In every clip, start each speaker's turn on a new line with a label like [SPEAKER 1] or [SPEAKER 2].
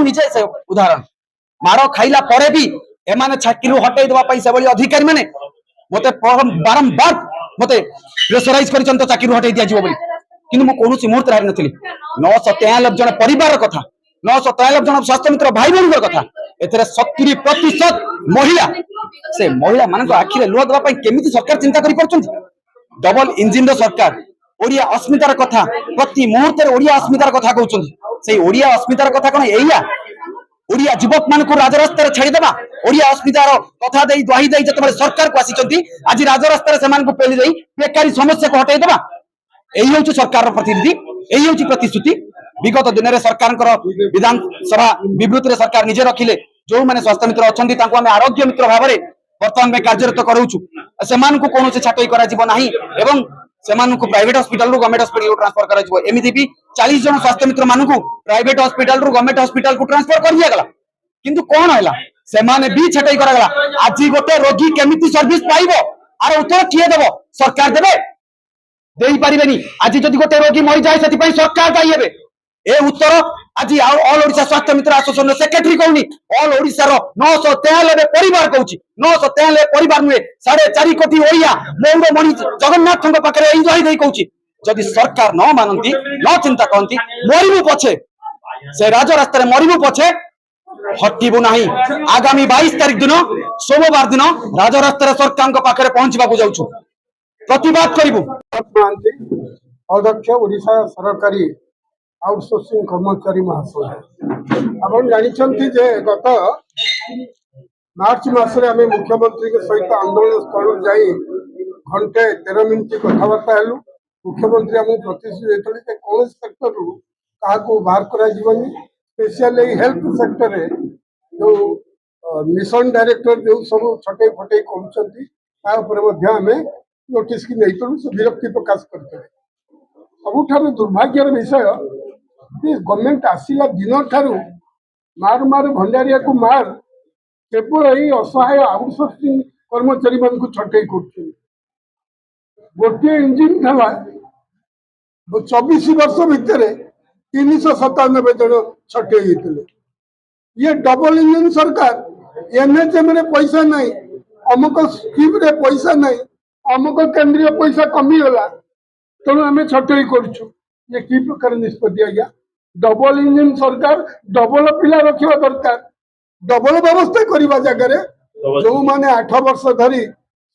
[SPEAKER 1] निजे से उदाहरण माड़ खाइला परे भी एमाने चाकरी हटाई देवा से अधिकारी मैंने मत बारंबार मत प्रेसराइज कर चाकरी हटाई दिया कि कौन मुहूर्त हारी नी 993 जन परिवार कथा 993 जन स्वास्थ्य मित्र भाई भौन कथा ए 70% महिला से महिला मान आखिरे लुह देवाई केमी सरकार चिंता कर डबल इंजिन सरकार ओडिया अस्मितार कथा प्रति मुहूर्त ओडिया अस्मितार कथा कहते ओडिया अस्मितार कथा कौन एया ओडिया युवक मान राजरास्तार छाड़देवा ओडिया अस्मितार कथा दे दुहाई दे जो सरकार को आसी आज राजरास्तार से पेली दे बेकारी समस्या को हटाईदेवा यही हूँ सरकार प्रतिनिधि यही हूँ प्रतिश्रुति विगत दिन में सरकार विधानसभा विवृत्ति सरकार निजे रखिले जो मैंने स्वास्थ्य मित्र अच्छा आम आरोग्य मित्र भाव में बर्तमान में कार्यरत कराऊँ से कौन छाटई कर प्राइवेट हॉस्पिटल रु गवर्नमेंट हॉस्पिटल को ट्रांसफर करा एमती भी 40 जन स्वास्थ्य मित्र मानू प्राइवेट हॉस्पिटल रु गवर्नमेंट हॉस्पिटल को ट्रांसफर कर दिया गला किंतु कौन है सेमाने भी छटाई करागला आज गोटे रोगी केमिति सर्विस पाइबो आर उत्तर किए देबो सरकार देबे देई परिबेनी आज जदि गोटे रोगी मरि जाय सेति पई सरकार दायी हेबे ए उत्तर आज ऑल ओडिशा स्वास्थ्य मित्र एसोसिएशन सेक्रेटरी कहूनी ऑल ओडिशा रो 993 परिवार कहूची 993 परिवार नुए 4.5 कोटी ओडिया मौर मणि जगन्नाथ पाखे एंजॉय दे कहूची जदि सरकार न मानती न चिंता करती मरिबु पछे से राजरास्ता रे मरिबु पछे हटिबु नाही आगामी 22 तारिख दिन सोमवार दिन राजरास्ता रे सरकार पाखे पहुंचबा को जाउछु प्रतिवाद करिबु
[SPEAKER 2] अध्यक्ष ओडिशा सरकारी आउटसोर्सिंग कर्मचारी महासंघ आपण जानिछंती जे गत मार्च मासरे आमे मुख्यमंत्री के सहित आंदोलन स्थल जाई घंटे 13 मिनिट कथबार्ता हेलु मुख्यमंत्री आम प्रतिश्रुति देते कि कौन सेक्टर रु काहाको बाहर करा जीवनी स्पेशली हेल्थ सेक्टर रे जो मिशन डायरेक्टर जो सब छटे फटे कहउछंती ता ऊपर मध्ये आमे नोटिस की नहीं तो विरक्ति प्रकाश करते सबुठार दुर्भाग्यर विषय गवर्नमेंट आसला दिन ठारू मार मार भंडारिया को मार केवल यही असहाय आउटसोर्सिंग कर्मचारी मान को छटई कर गोटे इंजिन था 24 वर्ष भितर 397 जन छटई होते ये डबल इंजिन सरकार एनएचएम रे पैसा नहीं अमुक स्कीम रे पैसा नहीं अमुक केंद्रीय पैसा कमीगला तेणु आम छटई करुँ ये कि प्रकार निष्पत्ति आज्ञा डबल इंजिन सरकार डबल पिला रखा दरकार डबल व्यवस्था करने जगह जो माने 8 वर्ष धरी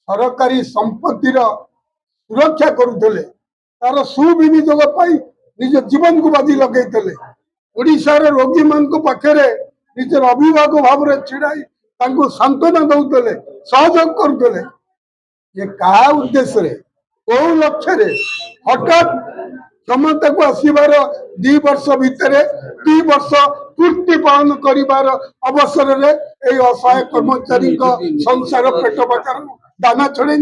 [SPEAKER 2] सरकारी संपत्तिर सुरक्षा करुले तार सुविनियोग निज जीवन को बाजी लगे ओडिशार रोगी मान पाखे निजर अभिभावक भाव में छिड़ाई सांत्वना दौले सहयोग करुले ये क्या उद्देश्य कौ लक्ष्य हठात क्षमता को आसबार 2 वर्ष भितर 2 वर्ष पूर्ति पालन कर अवसर में असहाय कर्मचारी संसार पेट पाखर दाना छड़े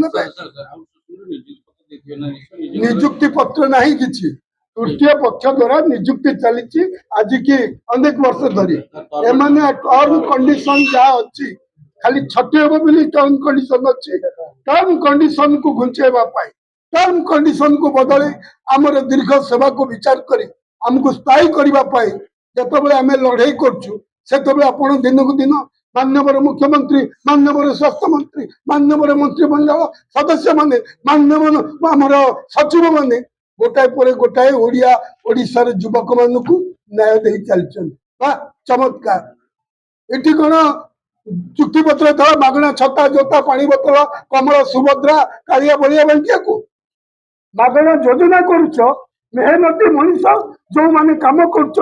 [SPEAKER 2] निजुक्ति पत्र नहीं किसी तृतीय पक्ष द्वारा निजुक्ति चली आज की अनेक वर्ष धरी एमाने टर्म कंडीशन जहाँ अच्छी खाली छटे बोली टर्म कंडीशन अच्छी टर्म कंडीशन को घुंचेवा टर्म कंडीशन को बदले आमर दीर्घ सेवा को विचार करी आमको स्थायी करने जिते आम लड़ाई कर दिन को दिन माननीय मुख्यमंत्री माननीय स्वास्थ्य मंत्री माननीय मंत्रिमंडल सदस्य माने माननीय आमर सचिव माने गोटाए पर गोटाए ओडिया ओडिशार युवक मान न्याय दे चलते चमत्कार ये कौन चुक्तिपत्र था मागणा छता जोता पानी बोतल कमल सुभद्रा कालिया बलिया बांटिया को मागणा योजना करुच मेहनती मनीष जो माने काम करुँच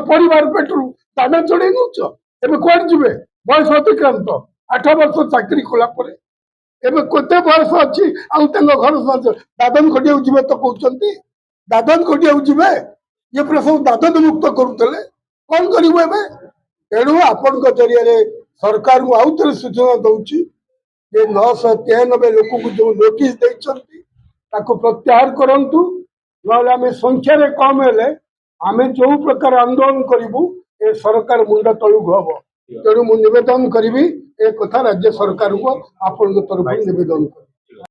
[SPEAKER 2] परिवार पेटू दाना चढ़े नौच एवं कौन जी बयस अतिक्रांत 8 वर्ष चाकरी कलापर एवं केते बयस अच्छी घर दादन खटिया जी तो कहते दादन खटिया जी ये पूरा सब दादन मुक्त करुले कौन करें तेणु आपण जरिए सरकार को आउ थे सूचना दूसरी ये 993 लोक को जो नोटिस देते प्रत्याहार करूँ ना संख्यार कम हेले आम जो प्रकार आंदोलन करूँ ये सरकार मुंड तलुक हम तेणु मुझे निवेदन करी ए कथा राज्य सरकार को आपण तरफ निवेदन कर